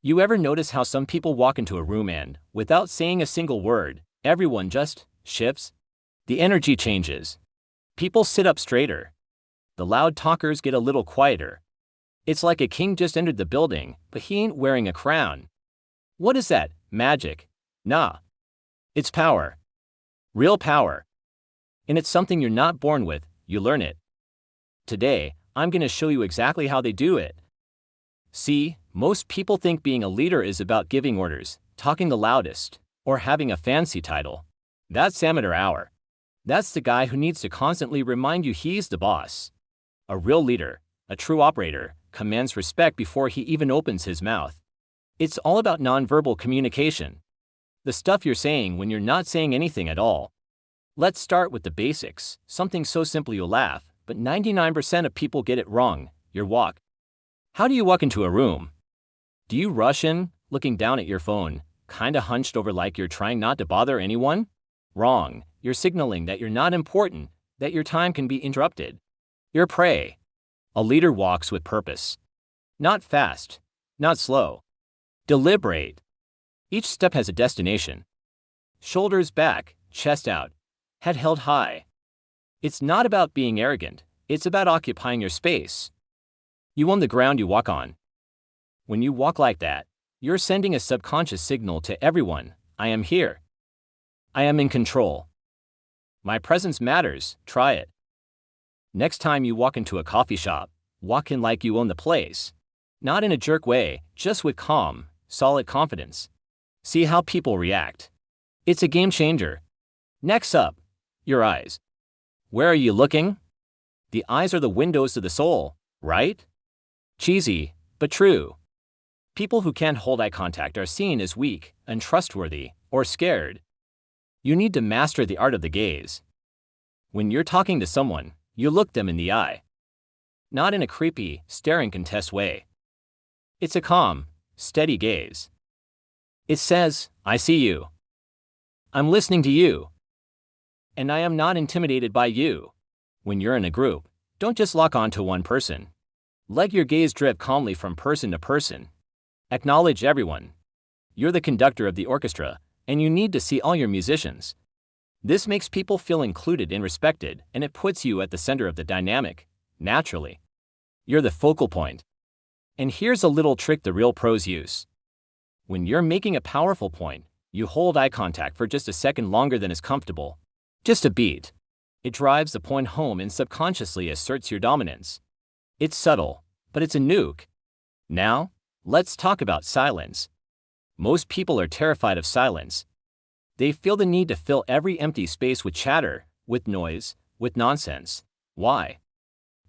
You ever notice how some people walk into a room and, without saying a single word, everyone just shifts? The energy changes. People sit up straighter. The loud talkers get a little quieter. It's like a king just entered the building, but he ain't wearing a crown. What is that? Magic? Nah. It's power. Real power. And it's something you're not born with, you learn it. Today, I'm going to show you exactly how they do it. See, most people think being a leader is about giving orders, talking the loudest, or having a fancy title. That's amateur hour. That's the guy who needs to constantly remind you he's the boss. A real leader, a true operator, commands respect before he even opens his mouth. It's all about nonverbal communication. The stuff you're saying when you're not saying anything at all. Let's start with the basics, something so simple you'll laugh, but 99% of people get it wrong: your walk. How do you walk into a room? Do you rush in, looking down at your phone, kinda hunched over like you're trying not to bother anyone? Wrong. You're signaling that you're not important, that your time can be interrupted. You're prey. A leader walks with purpose. Not fast, not slow. Deliberate. Each step has a destination. Shoulders back, chest out, head held high. It's not about being arrogant, it's about occupying your space. You own the ground you walk on. When you walk like that, you're sending a subconscious signal to everyone: I am here. I am in control. My presence matters, try it. Next time you walk into a coffee shop, walk in like you own the place. Not in a jerk way, just with calm, solid confidence. See how people react. It's a game changer. Next up, your eyes. Where are you looking? The eyes are the windows to the soul, right? Cheesy, but true. People who can't hold eye contact are seen as weak, untrustworthy, or scared. You need to master the art of the gaze. When you're talking to someone, you look them in the eye. Not in a creepy, staring contest way. It's a calm, steady gaze. It says, I see you. I'm listening to you. And I am not intimidated by you. When you're in a group, don't just lock on to one person. Let your gaze drift calmly from person to person. Acknowledge everyone. You're the conductor of the orchestra, and you need to see all your musicians. This makes people feel included and respected, and it puts you at the center of the dynamic, naturally. You're the focal point. And here's a little trick the real pros use. When you're making a powerful point, you hold eye contact for just a second longer than is comfortable. Just a beat. It drives the point home and subconsciously asserts your dominance. It's subtle, but it's a nuke. Now, let's talk about silence. Most people are terrified of silence. They feel the need to fill every empty space with chatter, with noise, with nonsense. Why?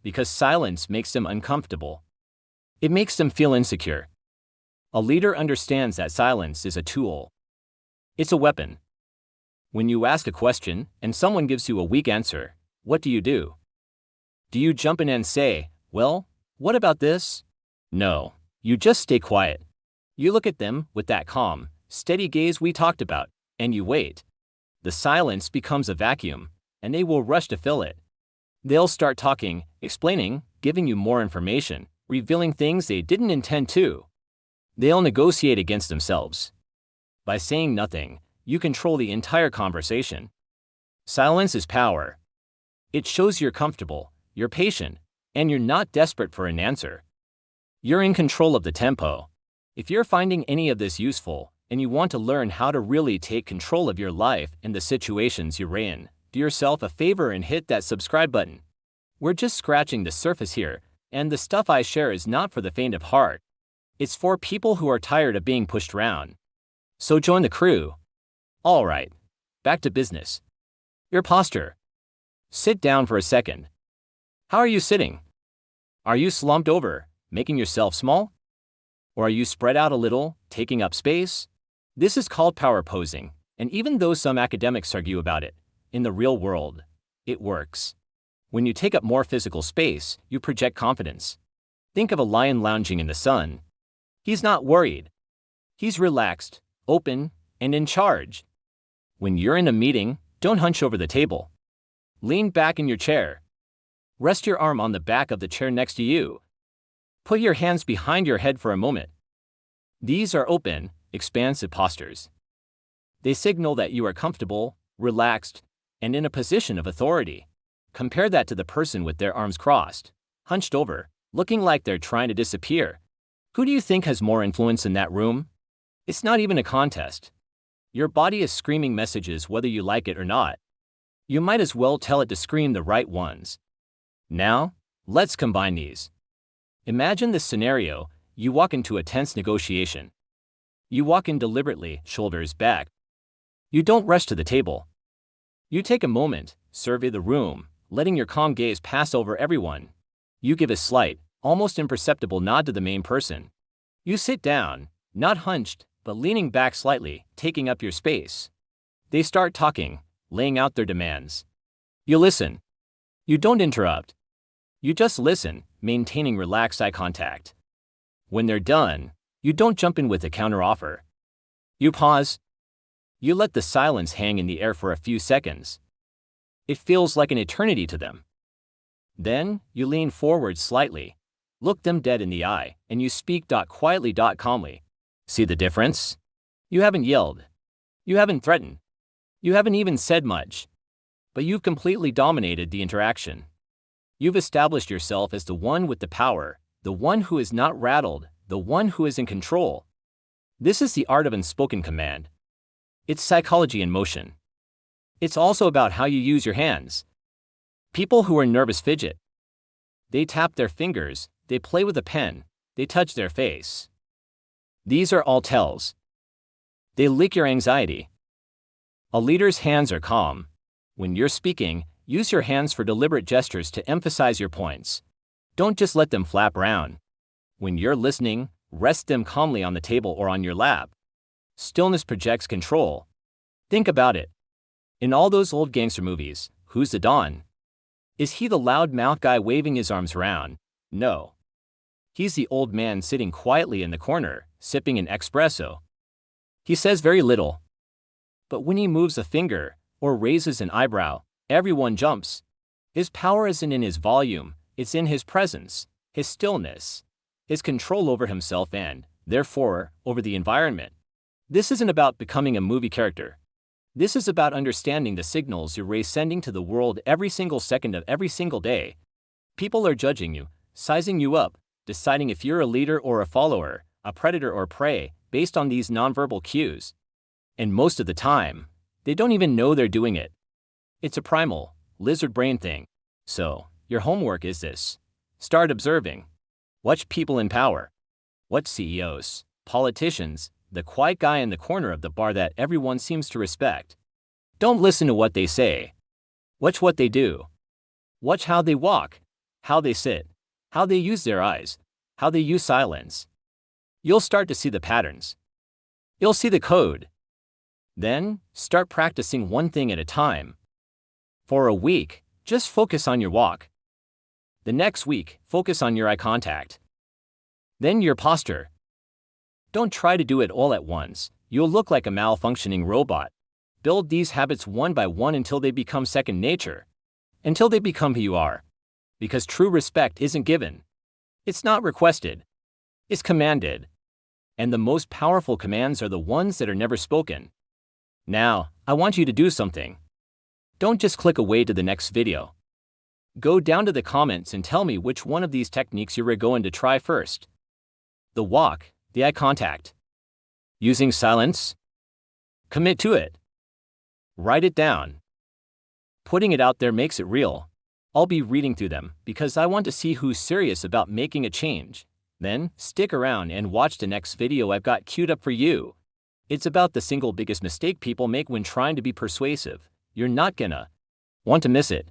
Because silence makes them uncomfortable. It makes them feel insecure. A leader understands that silence is a tool. It's a weapon. When you ask a question and someone gives you a weak answer, what do? Do you jump in and say, well, what about this? No, you just stay quiet. You look at them with that calm, steady gaze we talked about, and you wait. The silence becomes a vacuum, and they will rush to fill it. They'll start talking, explaining, giving you more information, revealing things they didn't intend to. They'll negotiate against themselves. By saying nothing, you control the entire conversation. Silence is power. It shows you're comfortable, you're patient, and you're not desperate for an answer. You're in control of the tempo. If you're finding any of this useful, and you want to learn how to really take control of your life and the situations you're in, do yourself a favor and hit that subscribe button. We're just scratching the surface here, and the stuff I share is not for the faint of heart. It's for people who are tired of being pushed around. So join the crew. All right, back to business. Your posture. Sit down for a second. How are you sitting? Are you slumped over, making yourself small? Or are you spread out a little, taking up space? This is called power posing, and even though some academics argue about it, in the real world, it works. When you take up more physical space, you project confidence. Think of a lion lounging in the sun. He's not worried. He's relaxed, open, and in charge. When you're in a meeting, don't hunch over the table. Lean back in your chair. Rest your arm on the back of the chair next to you. Put your hands behind your head for a moment. These are open, expansive postures. They signal that you are comfortable, relaxed, and in a position of authority. Compare that to the person with their arms crossed, hunched over, looking like they're trying to disappear. Who do you think has more influence in that room? It's not even a contest. Your body is screaming messages whether you like it or not. You might as well tell it to scream the right ones. Now, let's combine these. Imagine this scenario: you walk into a tense negotiation. You walk in deliberately, shoulders back. You don't rush to the table. You take a moment, survey the room, letting your calm gaze pass over everyone. You give a slight, almost imperceptible nod to the main person. You sit down, not hunched, but leaning back slightly, taking up your space. They start talking, laying out their demands. You listen. You don't interrupt. You just listen, maintaining relaxed eye contact. When they're done, you don't jump in with a counteroffer. You pause. You let the silence hang in the air for a few seconds. It feels like an eternity to them. Then, you lean forward slightly, look them dead in the eye, and you speak quietly, calmly. See the difference? You haven't yelled. You haven't threatened. You haven't even said much. But you've completely dominated the interaction. You've established yourself as the one with the power, the one who is not rattled, the one who is in control. This is the art of unspoken command. It's psychology in motion. It's also about how you use your hands. People who are nervous fidget. They tap their fingers, they play with a pen, they touch their face. These are all tells. They leak your anxiety. A leader's hands are calm. When you're speaking, use your hands for deliberate gestures to emphasize your points. Don't just let them flap around. When you're listening, rest them calmly on the table or on your lap. Stillness projects control. Think about it. In all those old gangster movies, who's the Don? Is he the loud-mouthed guy waving his arms around? No. He's the old man sitting quietly in the corner, sipping an espresso. He says very little. But when he moves a finger, or raises an eyebrow, everyone jumps. His power isn't in his volume, it's in his presence, his stillness, his control over himself and, therefore, over the environment. This isn't about becoming a movie character. This is about understanding the signals you're sending to the world every single second of every single day. People are judging you, sizing you up, deciding if you're a leader or a follower, a predator or prey, based on these nonverbal cues. And most of the time, they don't even know they're doing it. It's a primal, lizard brain thing. So, your homework is this. Start observing. Watch people in power. Watch CEOs, politicians, the quiet guy in the corner of the bar that everyone seems to respect. Don't listen to what they say. Watch what they do. Watch how they walk, how they sit, how they use their eyes, how they use silence. You'll start to see the patterns. You'll see the code. Then, start practicing one thing at a time. For a week, just focus on your walk. The next week, focus on your eye contact. Then your posture. Don't try to do it all at once. You'll look like a malfunctioning robot. Build these habits one by one until they become second nature. Until they become who you are. Because true respect isn't given. It's not requested. It's commanded. And the most powerful commands are the ones that are never spoken. Now, I want you to do something. Don't just click away to the next video. Go down to the comments and tell me which one of these techniques you're going to try first. The walk, the eye contact. Using silence? Commit to it. Write it down. Putting it out there makes it real. I'll be reading through them because I want to see who's serious about making a change. Then, stick around and watch the next video I've got queued up for you. It's about the single biggest mistake people make when trying to be persuasive. You're not gonna want to miss it.